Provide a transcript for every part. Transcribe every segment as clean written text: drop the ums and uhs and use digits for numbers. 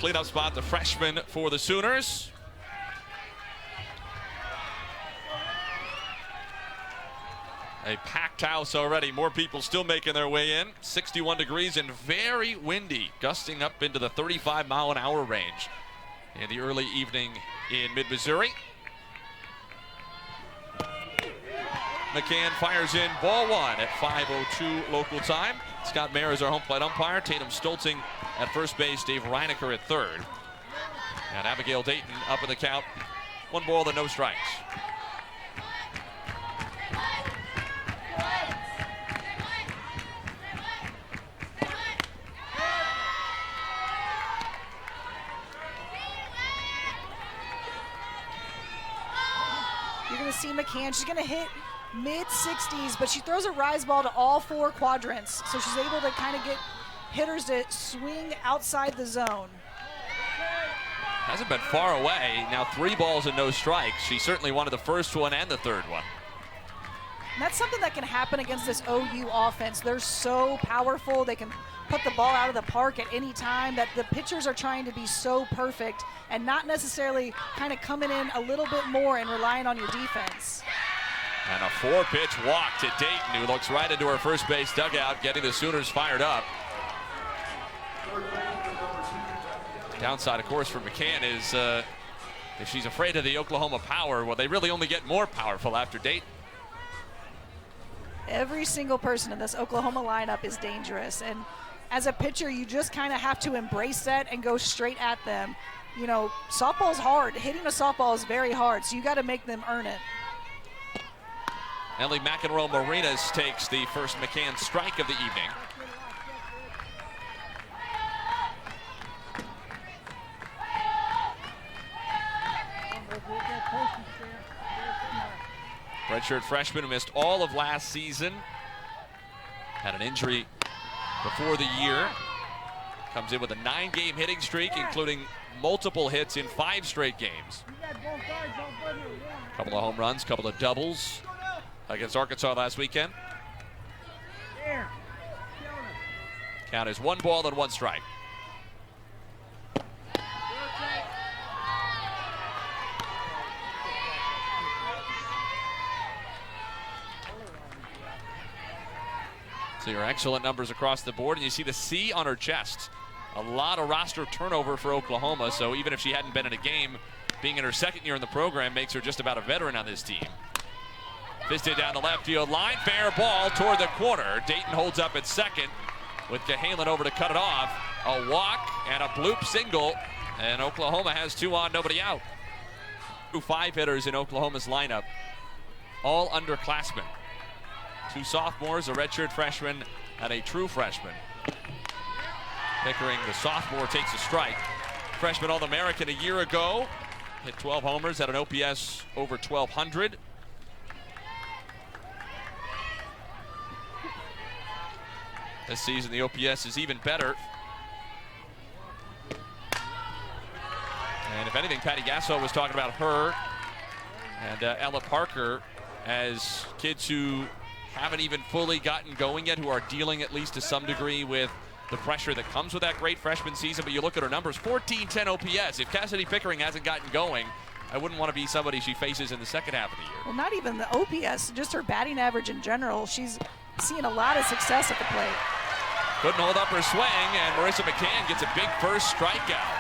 Cleanup spot, the freshman for the Sooners. A packed house already. More people still making their way in. 61 degrees and very windy, gusting up into the 35-mile-an-hour range in the early evening in mid-Missouri. McCann fires in ball one at 5:02 local time. Scott Mayer is our home plate umpire. Tatum Stolzing at first base. Dave Reinecker at third. And Abigail Dayton up in the count. 1 ball and no strikes. You're going to see McCann. She's going to hit mid-60s, but she throws a rise ball to all 4 quadrants, so she's able to kind of get hitters to swing outside the zone. Hasn't been far away. Now 3 balls and no strikes. She certainly wanted the first one and the third one. And that's something that can happen against this OU offense. They're so powerful. They can put the ball out of the park at any time, that the pitchers are trying to be so perfect and not necessarily kind of coming in a little bit more and relying on your defense. And a 4-pitch walk to Dayton, who looks right into her first base dugout, getting the Sooners fired up. Downside, of course, for McCann is if she's afraid of the Oklahoma power, well, they really only get more powerful after Dayton. Every single person in this Oklahoma lineup is dangerous, and as a pitcher, you just kind of have to embrace that and go straight at them. You know, softball's hard. Hitting a softball is very hard, so you got to make them earn it. Ellie McEnroe-Marinas takes the first McCann strike of the evening. Redshirt freshman who missed all of last season. Had an injury before the year. Comes in with a 9-game hitting streak, including multiple hits in 5 straight games. Couple of home runs, couple of doubles against Arkansas last weekend. Count is 1 ball and 1 strike. So your excellent numbers across the board, and you see the C on her chest. A lot of roster turnover for Oklahoma, so even if she hadn't been in a game, being in her 2nd year in the program makes her just about a veteran on this team. Fisted down the left field line, fair ball toward the corner. Dayton holds up at second with Cahalan over to cut it off. A walk and a bloop single, and Oklahoma has 2 on, nobody out. 5 hitters in Oklahoma's lineup, all underclassmen. 2 sophomores, a redshirt freshman, and a true freshman. Pickering, the sophomore, takes a strike. Freshman All-American a year ago. Hit 12 homers, had an OPS over 1,200. This season, the OPS is even better. And if anything, Patty Gasso was talking about her and Ella Parker as kids who haven't even fully gotten going yet, who are dealing at least to some degree with the pressure that comes with that great freshman season. But you look at her numbers, 14-10 OPS. If Cassidy Pickering hasn't gotten going, I wouldn't want to be somebody she faces in the second half of the year. Well, not even the OPS, just her batting average in general. She's seeing a lot of success at the plate. Couldn't hold up her swing, and Marissa McCann gets a big first strikeout.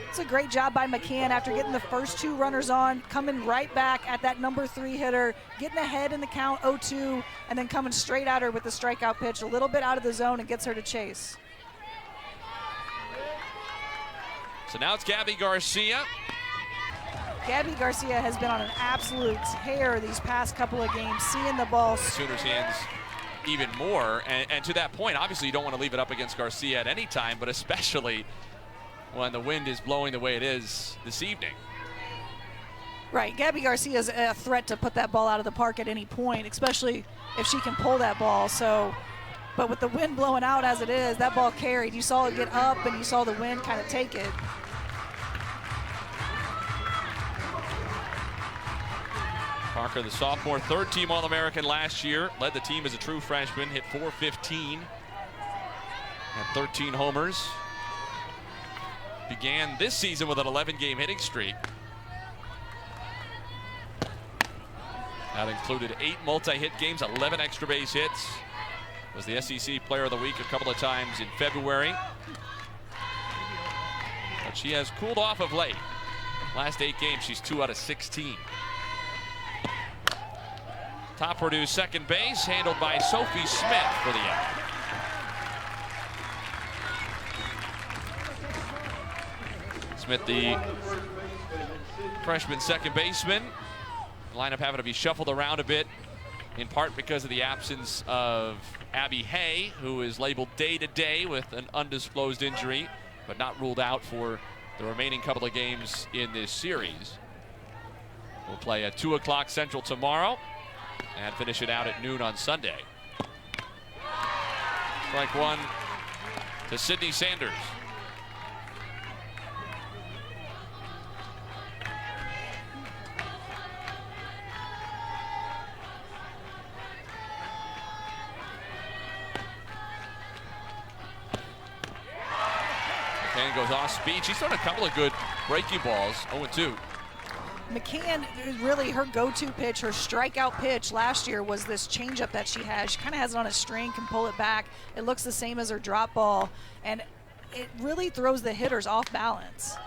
It's a great job by McCann after getting the first 2 runners on, coming right back at that number 3 hitter, getting ahead in the count 0-2, and then coming straight at her with the strikeout pitch, a little bit out of the zone, and gets her to chase. So now it's Gabby Garcia. Gabby Garcia has been on an absolute tear these past couple of games, seeing the ball. Sooners hands even more, and to that point, obviously you don't want to leave it up against Garcia at any time, but especially when the wind is blowing the way it is this evening. Right, Gabby Garcia is a threat to put that ball out of the park at any point, especially if she can pull that ball. So, but with the wind blowing out as it is, that ball carried. You saw it get up, and you saw the wind kind of take it. Parker, the sophomore, third-team All-American last year. Led the team as a true freshman, hit .415. Had 13 homers. Began this season with an 11-game hitting streak. That included 8 multi-hit games, 11 extra base hits. Was the SEC Player of the Week a couple of times in February. But she has cooled off of late. Last 8 games, she's 2 out of 16. Top Purdue second base, handled by Sophie Smith for the out. Smith, the freshman second baseman. The lineup having to be shuffled around a bit, in part because of the absence of Abby Hay, who is labeled day-to-day with an undisclosed injury, but not ruled out for the remaining couple of games in this series. We'll play at 2 o'clock Central tomorrow and finish it out at noon on Sunday. Strike one to Sydney Sanders. McCann goes off speed. She's thrown a couple of good breaking balls, 0-2. McCann, really her go-to pitch, her strikeout pitch last year was this changeup that she has. She kind of has it on a string, can pull it back. It looks the same as her drop ball, and it really throws the hitters off balance.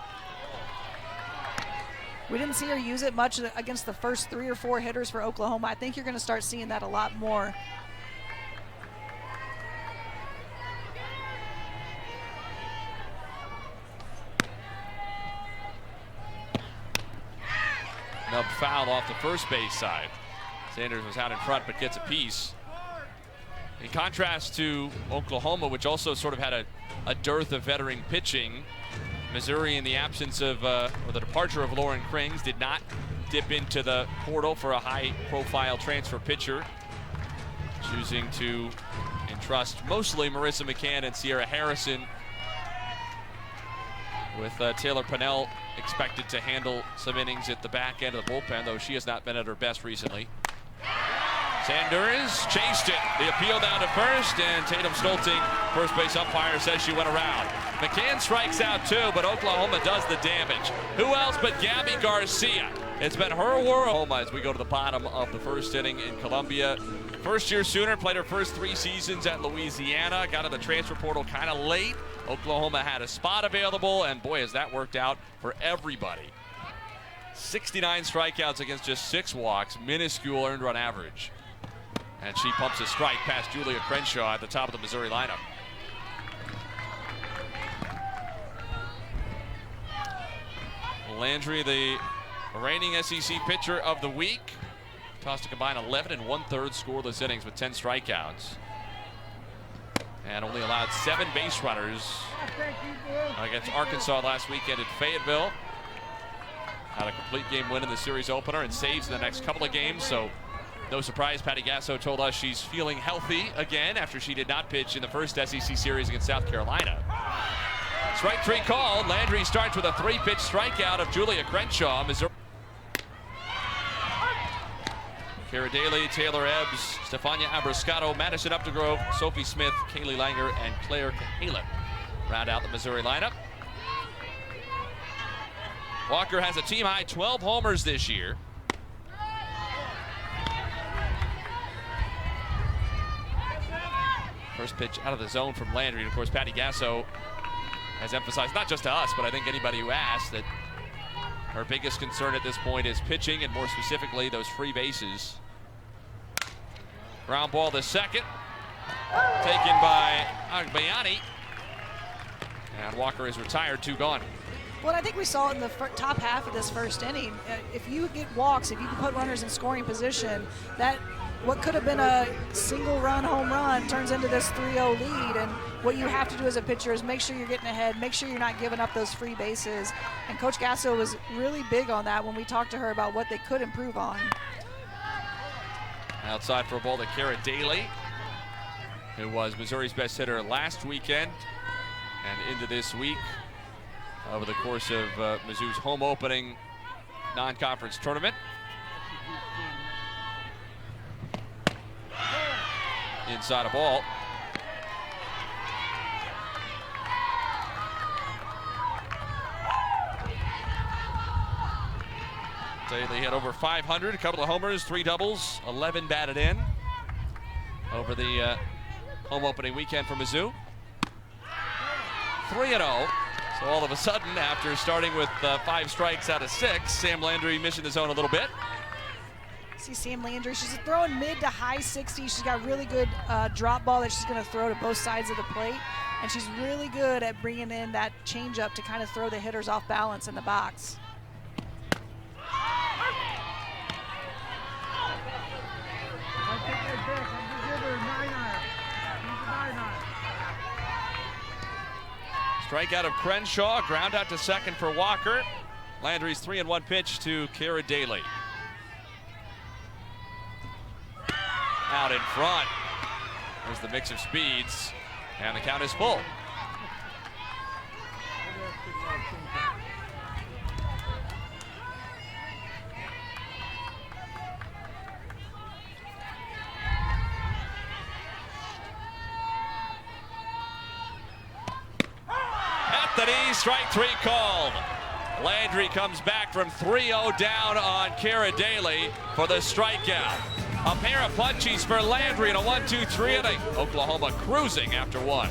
We didn't see her use it much against the first 3 or 4 hitters for Oklahoma. I think you're going to start seeing that a lot more. Nub foul off the first base side. Sanders was out in front but gets a piece. In contrast to Oklahoma, which also sort of had a dearth of veteran pitching, Missouri, in the absence of or the departure of Lauren Krings, did not dip into the portal for a high-profile transfer pitcher, choosing to entrust mostly Marissa McCann and Sierra Harrison, with Taylor Pennell expected to handle some innings at the back end of the bullpen, though she has not been at her best recently. Sanders chased it. The appeal down to first, and Tatum Stolting, first base umpire, says she went around. McCann strikes out too, but Oklahoma does the damage. Who else but Gabby Garcia? It's been her world as we go to the bottom of the first inning in Columbia. First-year Sooner, played her first 3 seasons at Louisiana, got to the transfer portal kind of late. Oklahoma had a spot available, and boy, has that worked out for everybody. 69 strikeouts against just 6 walks, minuscule earned run average. And she pumps a strike past Julia Crenshaw at the top of the Missouri lineup. Landry, the reigning SEC pitcher of the week, tossed a combined 11 1/3 scoreless innings with 10 strikeouts. And only allowed 7 base runners against Arkansas last weekend at Fayetteville. Had a complete game win in the series opener and saves in the next couple of games, so no surprise Patty Gasso told us she's feeling healthy again after she did not pitch in the first SEC series against South Carolina. Strike 3 called. Landry starts with a 3-pitch strikeout of Julia Crenshaw. Missouri. Kara Daly, Taylor Ebbs, Stefania Abrascato, Madison Updegrove, Sophie Smith, Kaylee Langer, and Claire Cahalan round out the Missouri lineup. Walker has a team-high 12 homers this year. First pitch out of the zone from Landry. And of course, Patty Gasso has emphasized, not just to us, but I think anybody who asked, that her biggest concern at this point is pitching, and more specifically, those free bases. Ground ball to second, taken by Agbayani. And Walker is retired, 2 gone. Well, I think we saw it in the top half of this first inning. If you get walks, if you can put runners in scoring position, that what could have been a single-run home run turns into this 3-0 lead. And what you have to do as a pitcher is make sure you're getting ahead, make sure you're not giving up those free bases. And Coach Gasso was really big on that when we talked to her about what they could improve on. Outside for a ball to Kara Daly, who was Missouri's best hitter last weekend and into this week over the course of Mizzou's home opening non-conference tournament. inside a ball. Daly hit over 500, a couple of homers, 3 doubles, 11 batted in over the home opening weekend for Mizzou. 3-0. So all of a sudden, after starting with 5 strikes out of 6, Sam Landry missing the zone a little bit. See Sam Landry, she's throwing mid to high 60s. She's got really good drop ball that she's going to throw to both sides of the plate. And she's really good at bringing in that changeup to kind of throw the hitters off balance in the box. Strikeout of Crenshaw, ground out to second for Walker. Landry's 3-1 pitch to Kara Daly. Out in front. There's the mix of speeds, and the count is full. Strike 3 called. Landry comes back from 3-0 down on Kara Daly for the strikeout. A pair of punchies for Landry in a 1-2-3 inning. Oklahoma cruising after 1.